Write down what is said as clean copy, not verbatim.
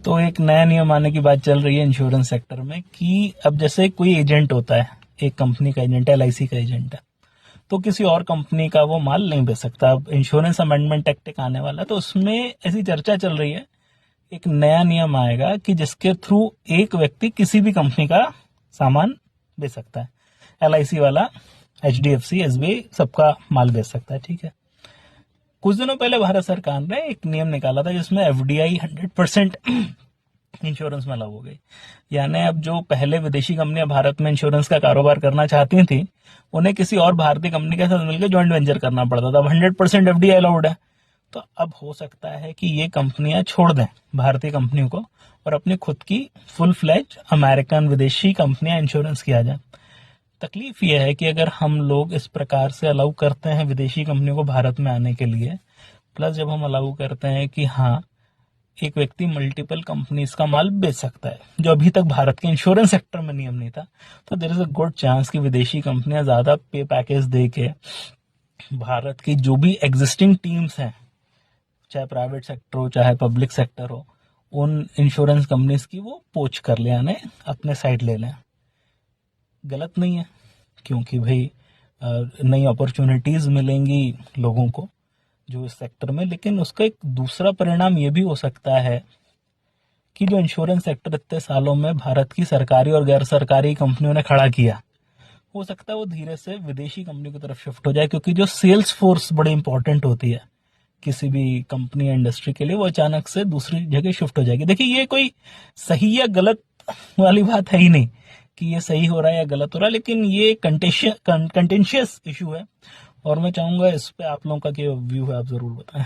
तो एक नया नियम आने की बात चल रही है इंश्योरेंस सेक्टर में कि अब जैसे कोई एजेंट होता है, एक कंपनी का एजेंट है, एलआईसी का एजेंट है, तो किसी और कंपनी का वो माल नहीं बेच सकता। अब इंश्योरेंस अमेंडमेंट एक्ट एक आने वाला है, तो उसमें ऐसी चर्चा चल रही है, एक नया नियम आएगा कि जिसके थ्रू एक व्यक्ति किसी भी कंपनी का सामान बेच सकता है। एलआईसी वाला, एचडीएफसी, एसबीआई सबका माल बेच सकता है, ठीक है। कुछ दिनों पहले भारत सरकार ने एक नियम निकाला था जिसमें एफडीआई 100% इंश्योरेंस में लागू हो गई। यानी अब जो पहले विदेशी कंपनियां भारत में इंश्योरेंस का कारोबार करना चाहती थी, उन्हें किसी और भारतीय कंपनी के साथ मिलकर जॉइंट वेंचर करना पड़ता था। अब 100% एफडीआई अलाउड है, तो अब हो सकता है कि ये कंपनियां छोड़ दें भारतीय कंपनियों को और अपनी खुद की फुल फ्लैज अमेरिकन विदेशी कंपनियां इंश्योरेंस किया जाए। तकलीफ यह है कि अगर हम लोग इस प्रकार से अलाउ करते हैं विदेशी कंपनियों को भारत में आने के लिए, प्लस जब हम अलाउ करते हैं कि हाँ, एक व्यक्ति मल्टीपल कंपनीज का माल बेच सकता है, जो अभी तक भारत के इंश्योरेंस सेक्टर में नियम नहीं था, तो there is a good chance कि विदेशी कंपनियां ज्यादा पे पैकेज दे के भारत की जो भी एग्जिस्टिंग टीम्स हैं, चाहे प्राइवेट सेक्टर हो चाहे पब्लिक सेक्टर हो, उन इंश्योरेंस कंपनीज की वो पोच कर ले, यानी अपने साइड ले लें। गलत नहीं है, क्योंकि भाई नई अपॉर्चुनिटीज मिलेंगी लोगों को जो इस सेक्टर में, लेकिन उसका एक दूसरा परिणाम ये भी हो सकता है कि जो इंश्योरेंस सेक्टर इतने सालों में भारत की सरकारी और गैर सरकारी कंपनियों ने खड़ा किया, हो सकता है वो धीरे से विदेशी कंपनी की तरफ शिफ्ट हो जाए, क्योंकि जो सेल्स फोर्स बड़ी इंपॉर्टेंट होती है किसी भी कंपनी या इंडस्ट्री के लिए, वो अचानक से दूसरी जगह शिफ्ट हो जाएगी। देखिए, ये कोई सही या गलत वाली बात है ही नहीं कि ये सही हो रहा है या गलत हो रहा है, लेकिन ये कंटेंशियस इशू है और मैं चाहूंगा इस पे आप लोगों का क्या व्यू है, आप जरूर बताएं।